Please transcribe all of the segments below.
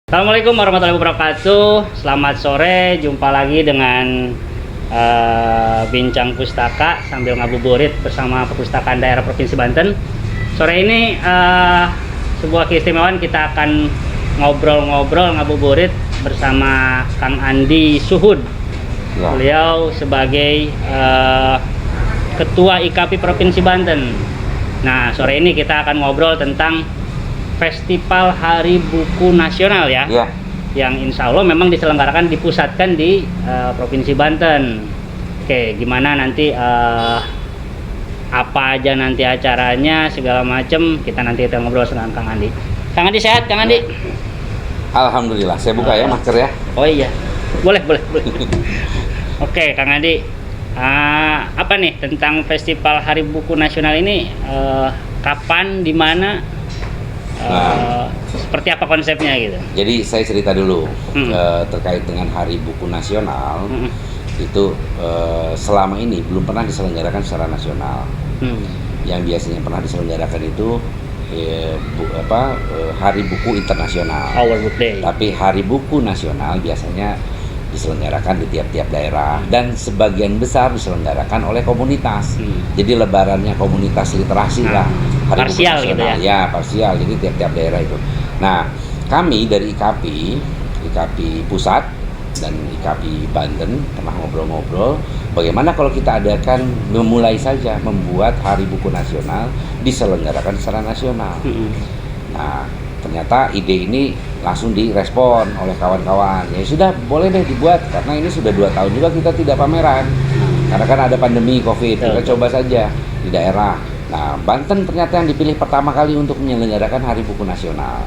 Assalamualaikum warahmatullahi wabarakatuh. Selamat sore, jumpa lagi dengan Bincang Pustaka sambil ngabuburit bersama Perpustakaan Daerah Provinsi Banten. Sore ini sebuah keistimewaan, kita akan ngobrol-ngobrol ngabuburit bersama Kang Andi Suhud. Ya. Beliau sebagai Ketua IKAPI Provinsi Banten. Nah, sore ini kita akan ngobrol tentang Festival Hari Buku Nasional ya, yang insya Allah memang diselenggarakan, dipusatkan di Provinsi Banten. Oke, gimana nanti apa aja nanti acaranya segala macam, kita ngobrol dengan Kang Andi. Kang Andi sehat, Kang Andi? Alhamdulillah, saya buka ya masker ya. Oh iya, boleh. Oke, Kang Andi, apa nih tentang Festival Hari Buku Nasional ini? Kapan, di mana? Seperti apa konsepnya gitu? Jadi saya cerita dulu terkait dengan Hari Buku Nasional. Itu selama ini belum pernah diselenggarakan secara nasional. Yang biasanya pernah diselenggarakan itu Hari Buku Internasional. Our Book Day. Tapi Hari Buku Nasional biasanya diselenggarakan di tiap-tiap daerah dan sebagian besar diselenggarakan oleh komunitas. Jadi lebarannya komunitas literasi lah. Hari parsial gitu ya? Ya, parsial. Jadi tiap-tiap daerah itu. Nah, kami dari IKAPI Pusat dan IKAPI Banten pernah ngobrol-ngobrol bagaimana kalau kita adakan, memulai saja membuat Hari Buku Nasional diselenggarakan secara nasional. Nah, ternyata ide ini langsung direspon oleh kawan-kawan. Ya sudah, boleh deh dibuat, karena ini sudah 2 tahun juga kita tidak pameran. Karena kan ada pandemi COVID, kita coba saja di daerah. Nah, Banten ternyata yang dipilih pertama kali untuk menyelenggarakan Hari Buku Nasional.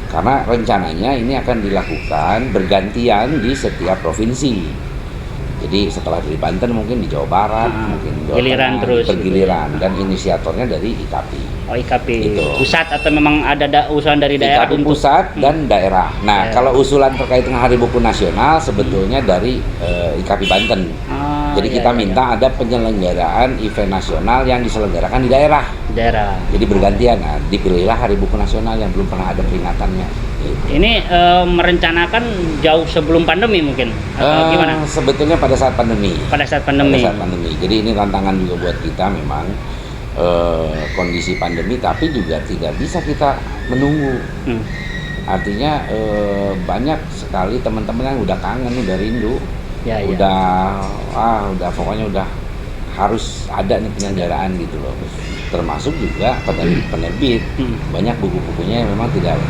Karena rencananya ini akan dilakukan bergantian di setiap provinsi. Jadi setelah dari Banten mungkin di Jawa Barat, mungkin Jawa giliran Tengah, terus bergiliran gitu. Dan inisiatornya dari IKAPI. Oh, IKAPI gitu. Pusat atau memang ada usulan dari daerah? IKAPI Pusat dan daerah. Nah, kalau usulan terkait dengan Hari Buku Nasional sebetulnya dari IKAPI Banten. Jadi kita minta ada penyelenggaraan event nasional yang diselenggarakan di daerah. Jadi bergantian, nah, dipilihlah Hari Buku Nasional yang belum pernah ada peringatannya. Gitu. Ini merencanakan jauh sebelum pandemi mungkin? Atau gimana? Sebetulnya pada saat pandemi. Pada saat pandemi. Jadi ini tantangan juga buat kita memang kondisi pandemi, tapi juga tidak bisa kita menunggu. Artinya banyak sekali teman-teman yang udah kangen, udah rindu. Udah pokoknya udah harus ada nih penyelenggaraan gitu loh. Termasuk juga penerbit. Banyak buku-bukunya yang memang tidak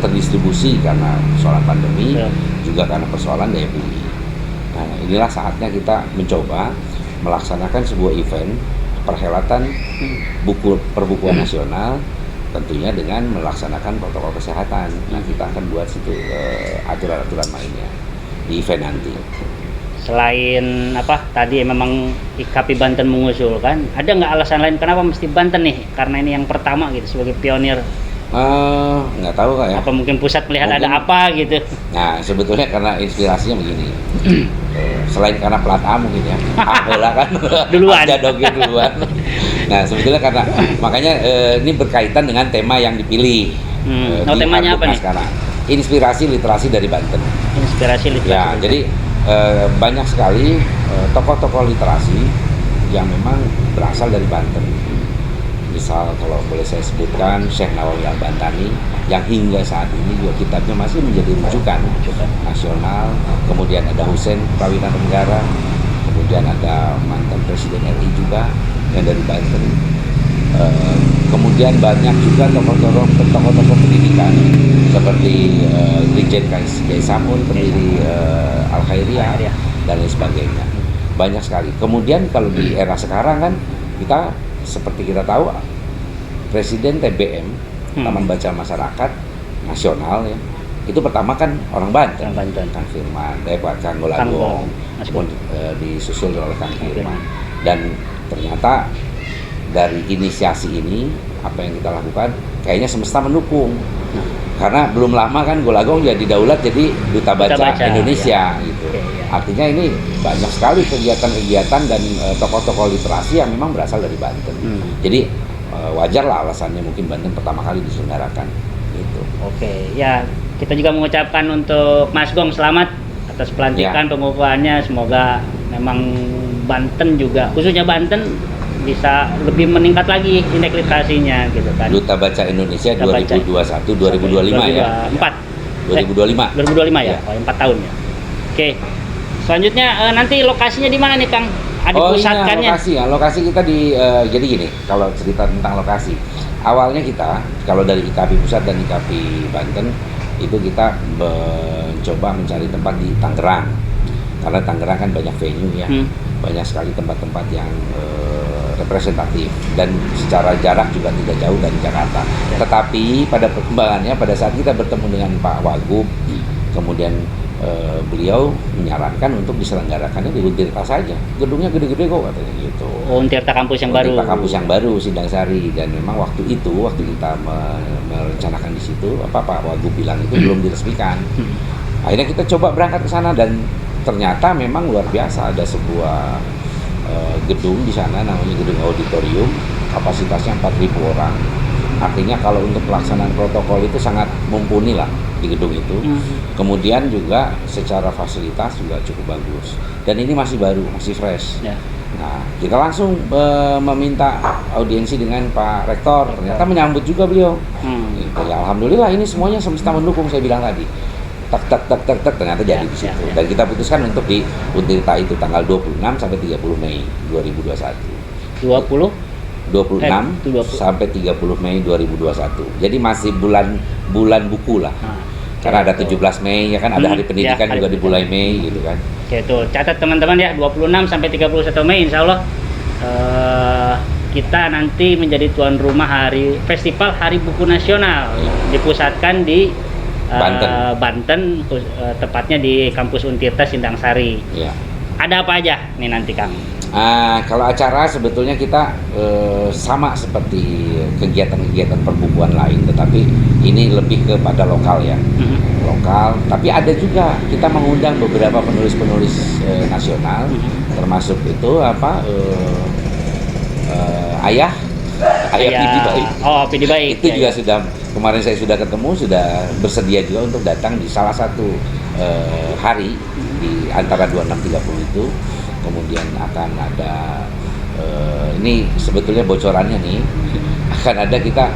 terdistribusi karena persoalan pandemi, juga karena persoalan daya beli. Nah, inilah saatnya kita mencoba melaksanakan sebuah event perhelatan perbukuan nasional, tentunya dengan melaksanakan protokol kesehatan. Nah, kita akan buat situ aturan-aturan mainnya di event nanti. Selain tadi memang IKAPI Banten mengusulkan, ada nggak alasan lain kenapa mesti Banten nih? Karena ini yang pertama gitu sebagai pionir. Nggak tahu Kak ya. Apa mungkin pusat melihat ada apa gitu? Nah, sebetulnya karena inspirasinya begini. Selain karena plat A mungkin ya. Bola kan duluan. Ada dognya duluan. Nah, sebetulnya karena makanya ini berkaitan dengan tema yang dipilih. Temanya apa nih? Sekarang. Inspirasi literasi dari Banten. Inspirasi literasi. Ya, jadi banyak sekali tokoh-tokoh literasi yang memang berasal dari Banten. Misal kalau boleh saya sebutkan Syekh Nawawi Al-Bantani yang hingga saat ini juga kitabnya masih menjadi rujukan nasional. Kemudian ada Husein Prawiran Negara, kemudian ada mantan Presiden RI juga yang dari Banten. Kemudian banyak juga tokoh-tokoh pendidikan seperti Brigjen Kiai Samun, pendiri Al-Khairiyah dan lain sebagainya. Banyak sekali. Kemudian kalau di era sekarang kan kita seperti kita tahu Presiden TBM Taman Baca Masyarakat Nasional ya, itu pertama kan orang Banten. Kang Firman, Kang Golagong, disusul oleh Kang Firman. Dan ternyata dari inisiasi ini apa yang kita lakukan kayaknya semesta mendukung. Karena belum lama kan Golagong jadi daulat, jadi duta baca Indonesia gitu. Artinya ini banyak sekali kegiatan-kegiatan dan tokoh-tokoh literasi yang memang berasal dari Banten. Jadi wajar lah alasannya mungkin Banten pertama kali diselenggarakan Gitu. Oke, ya kita juga mengucapkan untuk Mas Gong selamat atas pelantikan pengukuhannya. Semoga memang Banten juga, khususnya Banten bisa lebih meningkat lagi integritasinya gitu kan. Duta Baca Indonesia Duta Baca. 2021 2025 ya. 2024. 2025. 2025 ya, 4 tahun ya. Oke. Selanjutnya nanti lokasinya di mana nih Kang? Dipusatkannya. Lokasi kita di jadi gini, kalau cerita tentang lokasi. Awalnya kita kalau dari IKP Pusat dan IKP Banten itu kita mencoba mencari tempat di Tangerang. Karena Tangerang kan banyak venue ya. Banyak sekali tempat-tempat yang representatif dan secara jarak juga tidak jauh dari Jakarta. Tetapi pada perkembangannya pada saat kita bertemu dengan Pak Wagub, kemudian beliau menyarankan untuk diselenggarakannya di Untirta saja. Gedungnya gede-gede kok katanya gitu. Oh, Untirta kampus yang baru. Untirta kampus yang baru Sindang Sari, dan memang waktu kita merencanakan di situ, Pak Wagub bilang itu belum diresmikan. Akhirnya kita coba berangkat ke sana dan ternyata memang luar biasa. Ada sebuah gedung di sana namanya gedung auditorium, kapasitasnya 4.000 orang. Artinya kalau untuk pelaksanaan protokol itu sangat mumpuni lah di gedung itu. Kemudian juga secara fasilitas juga cukup bagus. Dan ini masih baru, masih fresh. Ya. Nah, kita langsung meminta audiensi dengan Pak Rektor. Ternyata menyambut juga beliau. Gitu. Ya, alhamdulillah ini semuanya semesta mendukung, saya bilang tadi. Tak ternyata jadi di situ. Dan kita putuskan untuk di Untirta itu tanggal 26 sampai 30 Mei 2021. 26 sampai 30 Mei 2021. Jadi masih bulan buku lah. Karena ada 17 Mei ya kan, ada hari pendidikan juga di bulan Mei gitu kan. Oke, tuh catat teman-teman ya, 26 sampai 31 Mei insya Allah kita nanti menjadi tuan rumah Festival Hari Buku Nasional. Dipusatkan di Banten, tepatnya di kampus Untirta Sindang Sari. Ya. Ada apa aja nih nanti Kang? Kalau acara sebetulnya kita sama seperti kegiatan-kegiatan perbukuan lain, tetapi ini lebih kepada lokal ya. Lokal, tapi ada juga kita mengundang beberapa penulis-penulis nasional, termasuk itu Ayah Pidi Baik. Oh, Pidi Baik. Itu juga sudah, kemarin saya sudah ketemu, sudah bersedia juga untuk datang di salah satu hari di antara 26-30 itu. Kemudian akan ada ini sebetulnya bocorannya nih, akan ada kita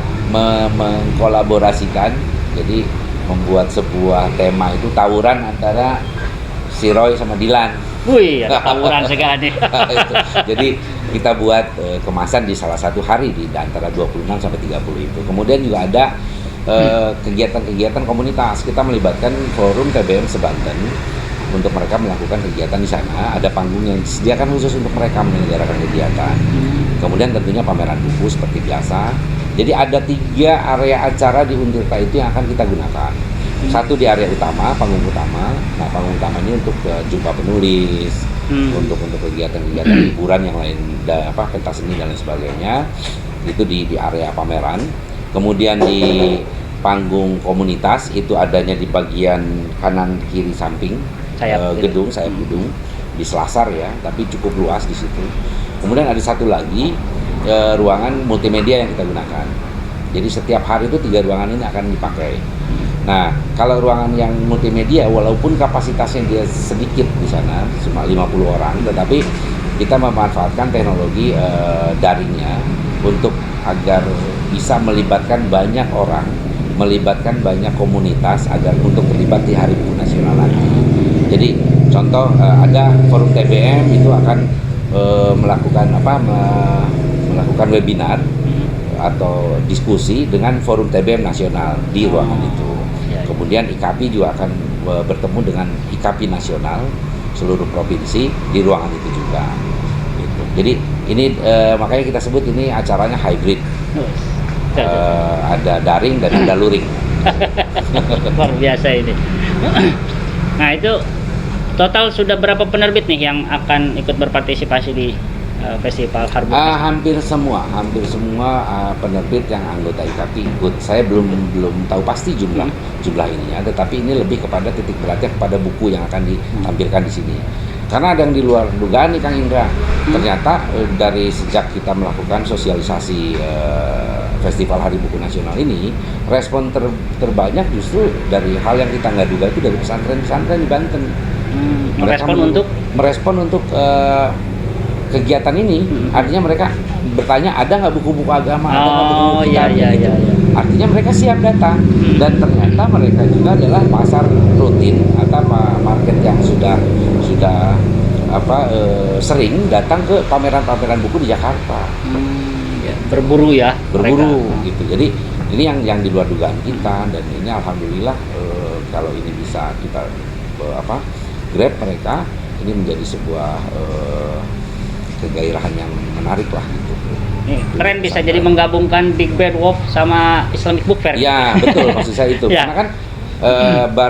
mengkolaborasikan, jadi membuat sebuah tema itu tawuran antara si Roy sama Dilan. Wih, ada tawuran segala nih. Jadi kita buat kemasan di salah satu hari di antara 26 sampai 30 itu. Kemudian juga ada kegiatan-kegiatan komunitas. Kita melibatkan forum TBM Sebanten untuk mereka melakukan kegiatan di sana. Ada panggung yang disediakan khusus untuk mereka menyelenggarakan kegiatan. Kemudian tentunya pameran buku seperti biasa. Jadi ada 3 area acara di Untirta itu yang akan kita gunakan. Satu di area utama, panggung utama. Nah, panggung utama ini untuk jumpa penulis, untuk kegiatan-kegiatan hiburan yang lain, pentas seni dan lain sebagainya. Itu di area pameran. Kemudian di panggung komunitas itu adanya di bagian kanan kiri samping gedung, sayap gedung di Selasar ya, tapi cukup luas di situ. Kemudian ada satu lagi ruangan multimedia yang kita gunakan. Jadi setiap hari itu 3 ruangan ini akan dipakai. Nah, kalau ruangan yang multimedia walaupun kapasitasnya dia sedikit di sana, cuma 50 orang, tetapi kita memanfaatkan teknologi daringnya untuk agar bisa melibatkan banyak orang, melibatkan banyak komunitas agar untuk terlibat di Hari Buku Nasional lagi. Jadi contoh ada forum TBM itu akan melakukan webinar atau diskusi dengan forum TBM nasional di ruangan itu. Kemudian IKAPI juga akan bertemu dengan IKAPI nasional seluruh provinsi di ruangan itu juga. Gitu. Jadi ini makanya kita sebut ini acaranya hybrid. Ada daring dan ada luring. Luar biasa ini. Nah, itu total sudah berapa penerbit nih yang akan ikut berpartisipasi di Festival Hari Buku? Hampir semua penerbit yang anggota IKAPI ikut. Saya belum tahu pasti jumlah ininya, tetapi ini lebih kepada titik beratnya kepada buku yang akan ditampilkan di sini. Karena ada yang di luar dugaan nih Kang Indra. Ternyata dari sejak kita melakukan sosialisasi Festival Hari Buku Nasional ini, respon terbanyak justru dari hal yang kita nggak duga itu dari pesantren-pesantren di Banten. Merespon untuk kegiatan ini. Artinya mereka bertanya, ada nggak buku-buku agama, ada nggak buku-buku kita, gitu. Artinya mereka siap datang, dan ternyata mereka juga adalah pasar rutin atau market yang sudah sering datang ke pameran-pameran buku di Jakarta. Berburu mereka. Gitu. Jadi ini yang di luar dugaan kita, dan ini alhamdulillah kalau ini bisa kita grab mereka, ini menjadi sebuah kegairahan yang menarik lah gitu. Keren, bisa jadi menggabungkan Big Bad Wolf sama Islamic Book Fair. Ya betul, maksud saya itu. Karena kan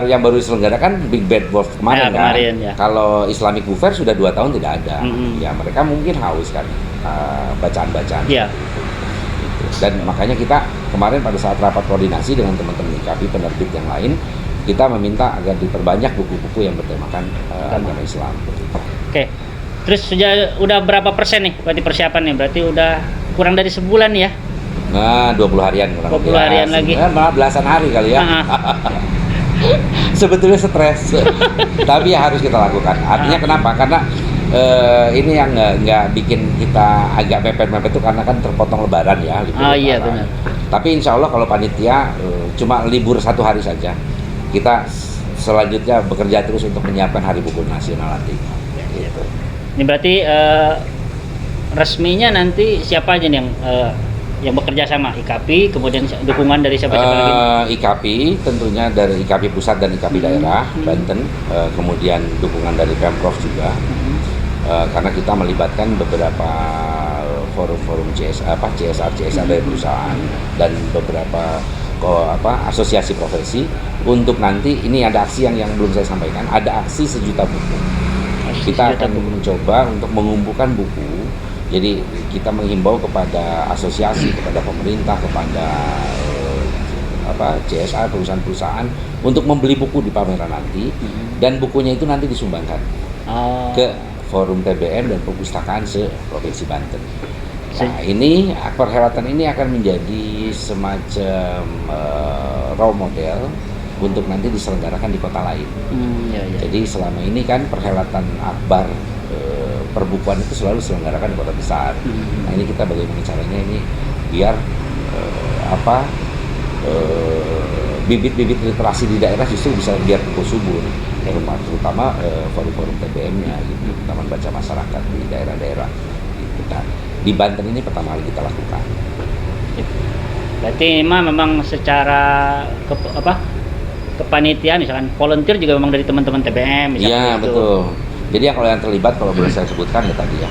yang baru diselenggarakan Big Bad Wolf kemarin kan. Kalau Islamic Book Fair sudah 2 tahun tidak ada. Ya mereka mungkin haus kan bacaan-bacaan. Dan makanya kita kemarin pada saat rapat koordinasi dengan teman-teman IKAPI penerbit yang lain, kita meminta agar diperbanyak buku-buku yang bertemakan agama Islam. Oke. Terus udah berapa persen nih berarti persiapan nih? Berarti udah kurang dari sebulan ya? Nah, 20 harian kurang. 20 harian lagi. Malah belasan hari kali ya. Sebetulnya stres. Tapi ya harus kita lakukan. Artinya kenapa? Karena ini yang nggak bikin kita agak mepet-mepet itu karena kan terpotong lebaran ya. Iya benar. Tapi insya Allah kalau panitia cuma libur 1 hari saja. Kita selanjutnya bekerja terus untuk menyiapkan Hari Buku Nasional nanti. Gitu. Ini berarti resminya nanti siapa aja nih yang bekerja sama IKAPI, kemudian dukungan dari siapa-siapa lagi? IKAPI tentunya dari IKAPI pusat dan IKAPI daerah Banten, kemudian dukungan dari Pemprov juga, karena kita melibatkan beberapa forum-forum CSR dari perusahaan dan beberapa asosiasi profesi untuk nanti ini ada aksi yang belum saya sampaikan, ada aksi 1 juta buku. Kita akan mencoba untuk mengumpulkan buku. Jadi kita menghimbau kepada asosiasi, kepada pemerintah, kepada CSR, perusahaan-perusahaan untuk membeli buku di pameran nanti, dan bukunya itu nanti disumbangkan ke Forum TBM dan Perpustakaan se-Provinsi Banten. Nah, ini perhelatan ini akan menjadi semacam role model untuk nanti diselenggarakan di kota lain. Jadi selama ini kan perhelatan akbar perbukuan itu selalu diselenggarakan di kota besar. Nah ini kita bagaimana caranya ini biar bibit-bibit literasi di daerah justru bisa biar tumbuh subur, terutama forum-forum TBM-nya, gitu, Taman Baca Masyarakat di daerah-daerah. Gitu. Nah, di Banten ini pertama kali kita lakukan. Berarti memang secara kepanitiaan, misalkan volunteer juga memang dari teman-teman TBM. Iya betul. Jadi kalau yang terlibat, kalau boleh saya sebutkan ya tadi ya,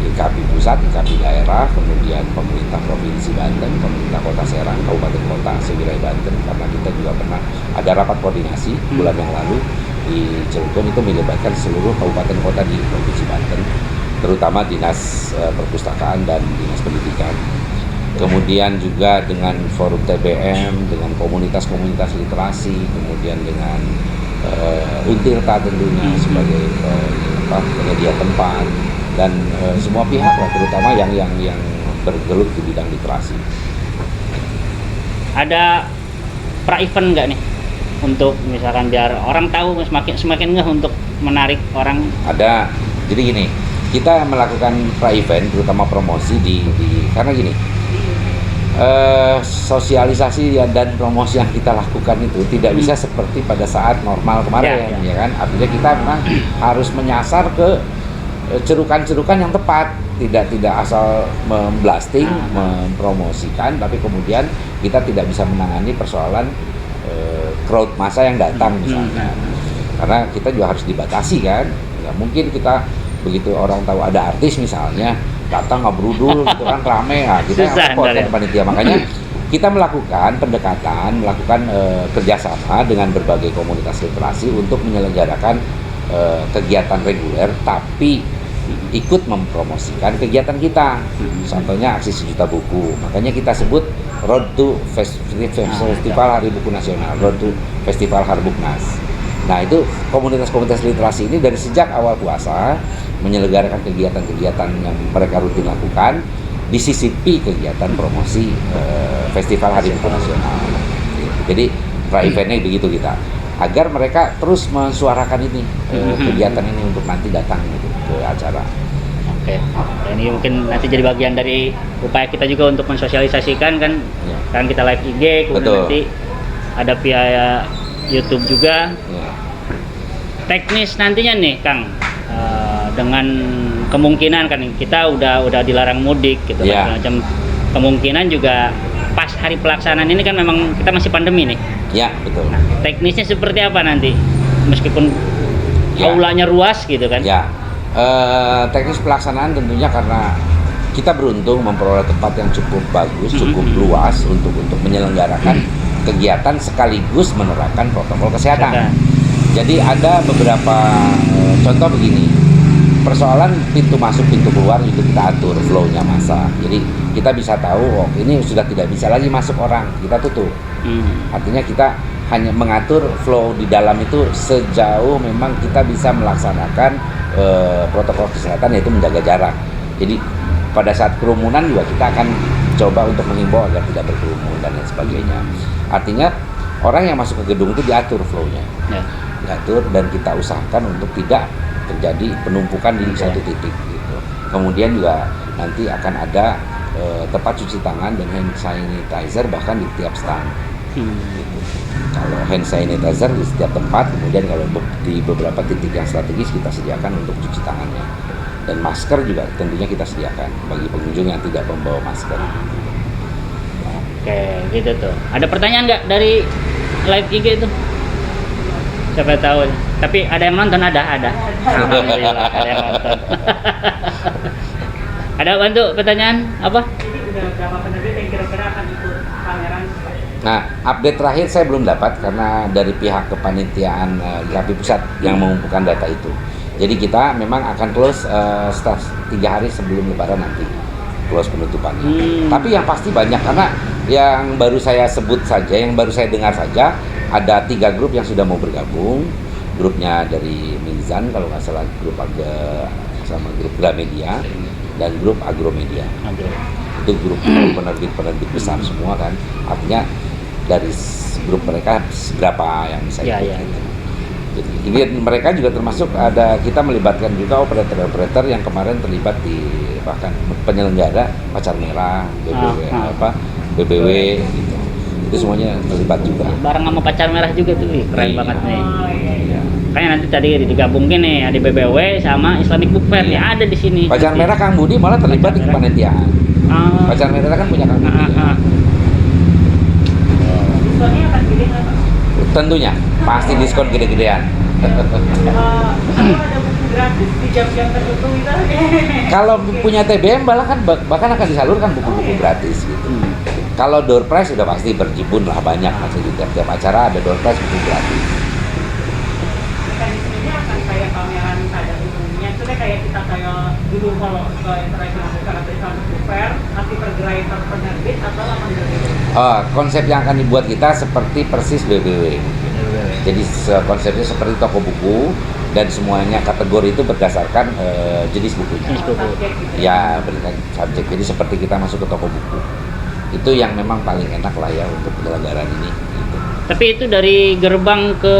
IKAPI pusat, IKAPI daerah, kemudian pemerintah provinsi Banten, pemerintah kota Serang, kabupaten kota sewilayah Banten, karena kita juga pernah ada rapat koordinasi bulan yang lalu di Cilegon itu melibatkan seluruh kabupaten kota di provinsi Banten, terutama dinas perpustakaan dan dinas pendidikan. Kemudian juga dengan forum TBM, dengan komunitas-komunitas literasi, kemudian dengan Untirta tentunya sebagai penyedia tempat, dan semua pihak lah, terutama yang bergelut di bidang literasi. Ada pra-event nggak nih untuk misalkan biar orang tahu semakin ngeh untuk menarik orang? Ada. Jadi gini, kita melakukan pra-event terutama promosi karena gini, sosialisasi dan promosi yang kita lakukan itu tidak bisa seperti pada saat normal kemarin, ya kan? Artinya kita memang harus menyasar ke cerukan-cerukan yang tepat, tidak asal memblasting, mempromosikan, tapi kemudian kita tidak bisa menangani persoalan crowd massa yang datang misalnya, karena kita juga harus dibatasi kan, nggak mungkin kita begitu orang tahu ada artis misalnya datang ngebrudul gitu kan rame, nah kita repot kan panitia. Makanya kita melakukan pendekatan, melakukan kerjasama dengan berbagai komunitas literasi untuk menyelenggarakan kegiatan reguler, tapi ikut mempromosikan kegiatan kita. Contohnya aksi 1 juta buku. Makanya kita sebut Road to Festival Hari Buku Nasional, Road to Festival Harbuknas. Nah itu komunitas-komunitas literasi ini dari sejak awal puasa menyelenggarakan kegiatan-kegiatan yang mereka rutin lakukan, disisipi kegiatan promosi Festival Hari Buku Nasional. Jadi pra-eventnya begitu kita, agar mereka terus mensuarakan ini kegiatan ini untuk nanti datang gitu, ke acara. Oke, ini mungkin nanti jadi bagian dari upaya kita juga untuk mensosialisasikan kan, Ya. kan kita live IG, kemudian Betul. nanti ada via YouTube juga. Ya. Teknis nantinya nih Kang, dengan kemungkinan kan kita udah dilarang mudik gitu, Ya. macam kemungkinan juga pas hari pelaksanaan ini kan memang kita masih pandemi nih. Ya, betul. Nah, teknisnya seperti apa nanti? Meskipun Ya. aulanya ruas gitu kan? Ya, teknis pelaksanaan tentunya karena kita beruntung memperoleh tempat yang cukup bagus, cukup luas untuk menyelenggarakan kegiatan sekaligus menerapkan protokol kesehatan. Jadi ada beberapa contoh begini, persoalan pintu masuk pintu keluar itu kita atur flow-nya masa. Jadi kita bisa tahu, oh ini sudah tidak bisa lagi masuk orang, kita tutup. Artinya kita hanya mengatur flow di dalam itu sejauh memang kita bisa melaksanakan protokol kesehatan, yaitu menjaga jarak. Jadi pada saat kerumunan juga kita akan coba untuk menghimbau agar tidak berkerumun dan lain sebagainya. Artinya orang yang masuk ke gedung itu diatur flow-nya, Ya. diatur, dan kita usahakan untuk tidak terjadi penumpukan di satu titik gitu. Kemudian juga nanti akan ada tempat cuci tangan dan hand sanitizer bahkan di tiap stand. Gitu. Kalau hand sanitizer di setiap tempat, kemudian kalau di beberapa titik yang strategis kita sediakan untuk cuci tangannya. Dan masker juga tentunya kita sediakan bagi pengunjung yang tidak membawa masker. Oke, gitu tuh. Ada pertanyaan nggak dari live IG itu? Siapa tahu. Tapi ada yang nonton, ada. Alhamdulillah ada yang nonton. Ada bantu pertanyaan apa? Jadi udah berapa penerbit yang kira-kira akan ikut pameran? Nah, update terakhir saya belum dapat karena dari pihak kepanitiaan IKP Pusat yang mengumpulkan data itu. Jadi kita memang akan close setelah 3 hari sebelum Lebaran nanti, close penutupannya. Tapi yang pasti banyak, karena yang baru saya sebut saja, yang baru saya dengar saja, ada 3 grup yang sudah mau bergabung. Grupnya dari Mizan kalau nggak salah, grup sama grup Gramedia dan grup Agromedia. Itu grup penerbit besar semua kan. Artinya dari grup mereka berapa yang bisa ikut. Ya. Jadi ini mereka juga termasuk, ada kita melibatkan juga operator-operator yang kemarin terlibat di bahkan penyelenggara Pacar Merah, BBW gitu. Itu semuanya terlibat juga. Bareng sama Pacar Merah juga tuh, keren Iya. banget nih. Iya. Kayaknya nanti tadi digabungin nih, ada BBW sama Islamic Book Fair Iya. ya, ada di sini. Pacar Nanti. Merah Kang Budi malah terlibat di Pacar Merah. kepanitiaan. Pacar Merah kan punya Kang Budi. Diskonnya akan gede nggak Pak? Tentunya pasti diskon gede-gedean. Kalau ada buku gratis di jam-jam tertentu gitu? Kalau punya TBM bahkan akan disalurkan buku-buku gratis gitu. Kalau door prize sudah pasti berjibun lah, banyak masih di tiap acara ada door prize buku gratis. Mekanismenya akan kayak pameran pada umumnya, itu kayak kita kayak dulu kalau ke international book fair atau Islamic Book Fair, nanti pergerai per penerbit atau langsung dari Konsep yang akan dibuat kita seperti persis BBW. Jadi konsepnya seperti toko buku dan semuanya kategori itu berdasarkan jenis bukunya. Jenis buku. subjek gitu. Ya, berikan subjek. Jadi seperti kita masuk ke toko buku. Itu yang memang paling enak lah ya untuk penyelenggaraan ini. Gitu. Tapi itu dari gerbang ke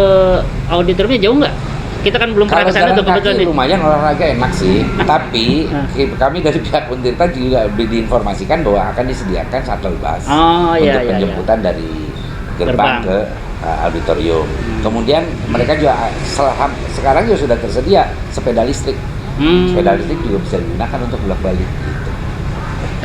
auditoriumnya jauh nggak? Kita kan belum pernah Kalau kesana jalan tuh kebetulan kaki nih. lumayan olahraga enak sih. Tapi kami dari pihak Untirta juga diinformasikan bahwa akan disediakan shuttle bus Oh, iya, untuk iya, penjemputan dari gerbang Gerbang. ke auditorium. Kemudian mereka juga sekarang juga sudah tersedia sepeda listrik. Sepeda listrik juga bisa digunakan untuk bolak-balik. Gitu.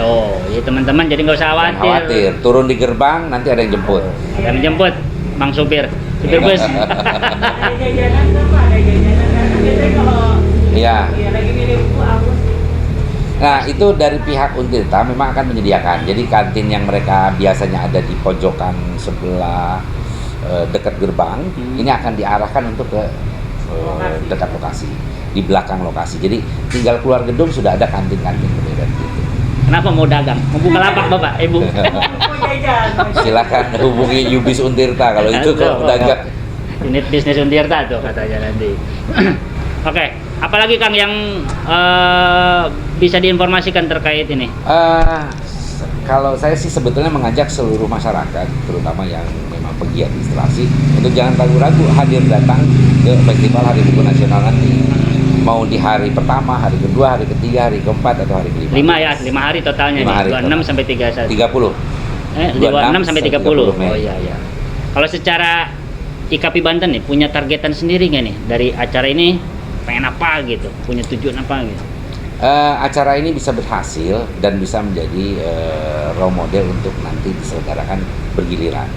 Oh, ya teman-teman jadi nggak usah Jangan khawatir. khawatir, turun di gerbang nanti ada yang jemput. Ada yang jemput, Bang supir bus. Ada jajanan nggak Pak? Ada jajanan nggak? Kan biasanya kalau Iya. ya lagi milih buku aku Nah, itu dari pihak Untirta memang akan menyediakan. Jadi kantin yang mereka biasanya ada di pojokan sebelah dekat gerbang, ini akan diarahkan untuk ke dekat lokasi, di belakang lokasi. Jadi tinggal keluar gedung sudah ada kantin-kantin berbeda gitu. Kenapa mau dagang? Mau buka lapak Bapak, Ibu? mau jajan. Silakan hubungi Yubis Untirta kalau itu kalau pedagang. Unit bisnis Untirta tuh katanya nanti. Oke, apalagi Kang yang bisa diinformasikan terkait ini? Kalau saya sih sebetulnya mengajak seluruh masyarakat, terutama yang memang pegiat ilustrasi, untuk jangan ragu-ragu hadir datang ke Festival Hari Buku Nasional nanti. Mau di hari pertama, hari kedua, hari ketiga, hari keempat, atau hari kelima. 5 hari totalnya 5 hari nih, 26 sampai 31. 30. 26 sampai 30. Mei. Oh iya. Kalau secara IKP Banten nih punya targetan sendiri nggak nih dari acara ini, pengen apa gitu, punya tujuan apa gitu? Acara ini bisa berhasil dan bisa menjadi role model untuk nanti diselenggarakan bergiliran.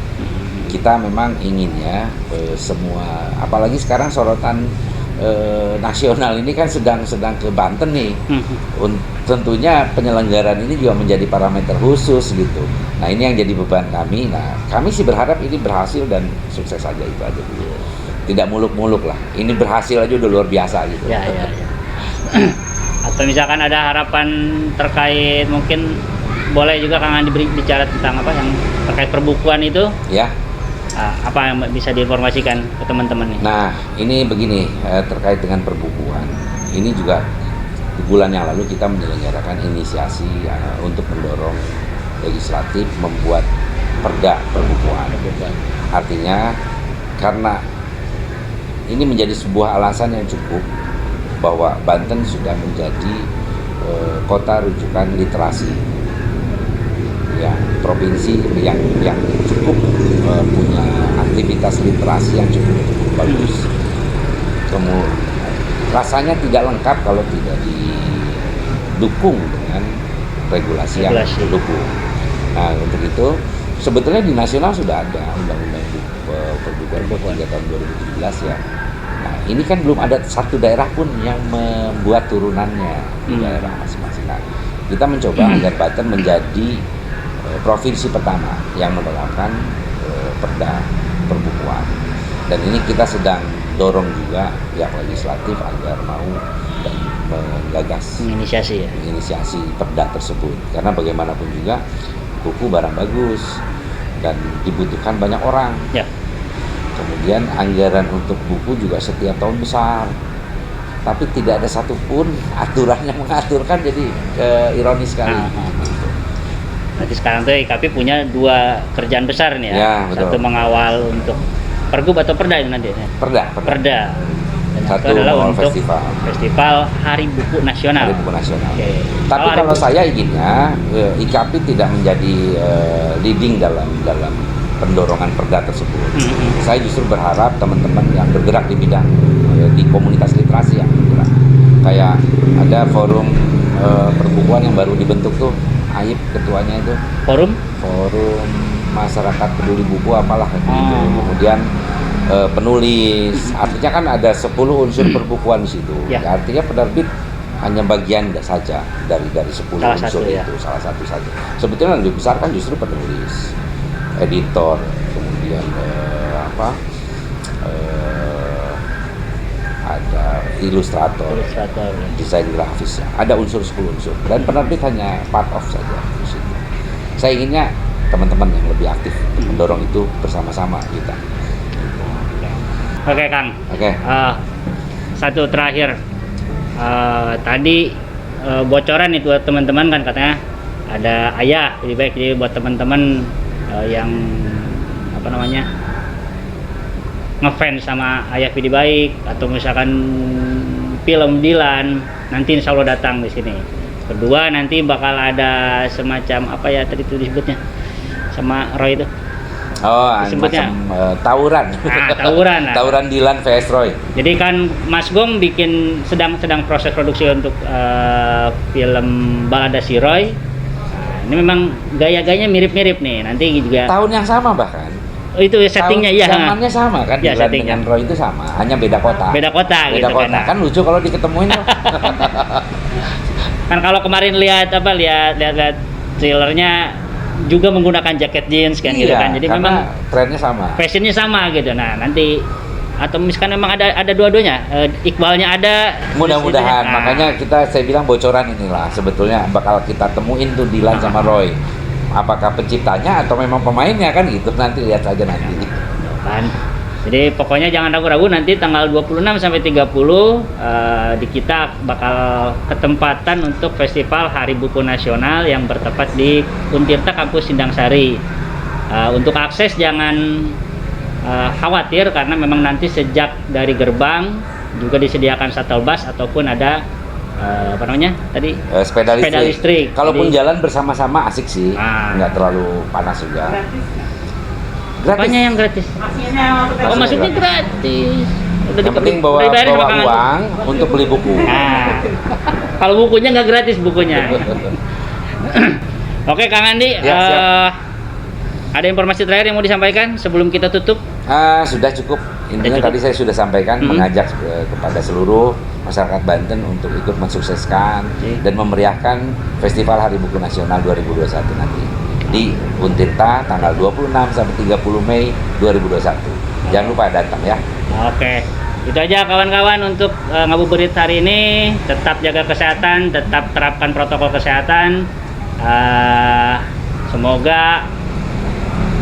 Kita memang inginnya semua, apalagi sekarang sorotan nasional ini kan sedang ke Banten nih. Tentunya penyelenggaraan ini juga menjadi parameter khusus gitu. Nah ini yang jadi beban kami. Nah kami sih berharap ini berhasil dan sukses aja, itu aja dulu. Tidak muluk-muluk lah. Ini berhasil aja udah luar biasa gitu. Ya. Atau misalkan ada harapan terkait, mungkin boleh juga Kang Andi bicara tentang apa yang terkait perbukuan itu? Ya. Apa yang bisa diinformasikan ke teman-teman nih? Nah, ini begini, terkait dengan perbukuan. Ini juga bulan yang lalu kita menyelenggarakan inisiasi untuk mendorong legislatif membuat perda perbukuan. Artinya karena ini menjadi sebuah alasan yang cukup bahwa Banten sudah menjadi kota rujukan literasi, ya, provinsi yang cukup punya aktivitas literasi yang cukup bagus. Kemudian rasanya tidak lengkap kalau tidak didukung dengan regulasi yang mendukung. Nah untuk itu sebetulnya di nasional sudah ada undang-undang perbukuan tahun 2017 ya. Nah, ini kan belum ada satu daerah pun yang membuat turunannya di daerah masing-masing. Nah, kita mencoba agar Banten menjadi provinsi pertama yang menerapkan perda perbukuan. Dan ini kita sedang dorong juga pihak legislatif agar mau dan menggagas inisiasi perda tersebut. Karena bagaimanapun juga buku barang bagus dan dibutuhkan banyak orang. Ya. Kemudian anggaran untuk buku juga setiap tahun besar, tapi tidak ada satupun aturan yang mengaturkan, jadi ironis sekali. Nanti sekarang tuh IKP punya 2 kerjaan besar nih ya. Ya, betul. Satu mengawal untuk pergub atau perda itu nanti. Perda. Dan Satu itu adalah untuk festival Hari Buku Nasional. Hari Buku Nasional. Okay. Tapi kalau saya inginnya IKP tidak menjadi leading dalam pendorongan perda tersebut. Saya justru berharap teman-teman yang bergerak di bidang di komunitas literasi yang bergerak. Kayak ada forum perbukuan yang baru dibentuk tuh, AIP ketuanya itu. Forum Masyarakat Peduli Buku apalah gitu. Kemudian penulis, artinya kan ada 10 unsur perbukuan di situ. Ya. Artinya penerbit hanya bagian saja dari 10 unsur itu, salah satu saja. Sebetulnya yang lebih besar kan justru penulis, editor, kemudian ada ilustrator, desain grafis, ada unsur 10 unsur, dan penerbit hanya part of saja di situ. Saya inginnya teman-teman yang lebih aktif mendorong itu bersama-sama kita. Oke Kang. Oke. Satu terakhir, tadi bocoran itu buat teman-teman kan katanya ada ayah, lebih baik jadi buat teman-teman yang ngefans sama Ayah Vidi Baik atau misalkan film Dilan, nanti insya Allah datang di sini. Kedua nanti bakal ada semacam apa ya tadi itu disebutnya sama Roy itu. Semacam tawuran. Tawuran Dilan vs Roy. Jadi kan Mas Gong sedang proses produksi untuk film Balada si Roy. Ini memang gaya-gayanya mirip-mirip nih. Nanti juga tahun yang sama bahkan. Oh, itu settingnya ya. Zamannya sama kan, ya, Dilan dengan Roy itu sama, hanya beda kota. Beda kota gitu kan. Kan lucu kalau diketemuin tuh. Kan kalau kemarin lihat trailernya juga menggunakan jaket jeans kan gitu kan. Jadi memang trennya sama. Fashionnya sama gitu. Nah, nanti atau misalkan memang ada dua-duanya, Iqbalnya ada. Mudah-mudahan, makanya saya bilang bocoran inilah sebetulnya bakal kita temuin tuh Dilan sama Roy. Apakah penciptanya atau memang pemainnya kan gitu, nanti lihat saja nanti. Kan. Jadi pokoknya jangan ragu-ragu, nanti tanggal 26 sampai 30 di kita bakal ketempatan untuk Festival Hari Buku Nasional yang bertepat di Untirta Kampus Sindang Sari. Untuk akses jangan khawatir, karena memang nanti sejak dari gerbang juga disediakan shuttle bus ataupun ada apa namanya tadi sepeda listrik. Kalaupun Jadi, jalan bersama-sama asik sih, nggak terlalu panas juga. Gratis. apanya yang gratis? Masuknya maksudnya. Oh, masuknya gratis. Yang penting bawa dibayarin sama Kang Andi. uang untuk beli buku. Nah, kalau bukunya nggak gratis bukunya. Oke, Kang Andi, Ya, siap. ada informasi terakhir yang mau disampaikan sebelum kita tutup? Sudah cukup. Intinya cukup. tadi saya sudah sampaikan, mengajak kepada seluruh masyarakat Banten untuk ikut mensukseskan dan memeriahkan Festival Hari Buku Nasional 2021 nanti di Untirta tanggal 26 sampai 30 Mei 2021. Jangan lupa datang ya. Oke, itu aja kawan-kawan untuk ngabuburit hari ini. Tetap jaga kesehatan, tetap terapkan protokol kesehatan. Semoga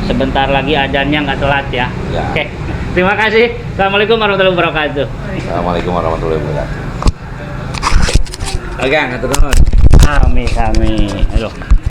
sebentar lagi adanya nggak telat ya. Ya. Oke, terima kasih. Assalamualaikum warahmatullahi wabarakatuh. Assalamualaikum warahmatullahi wabarakatuh. Oke, ngatur nuhun. Amin, amin. Aduh.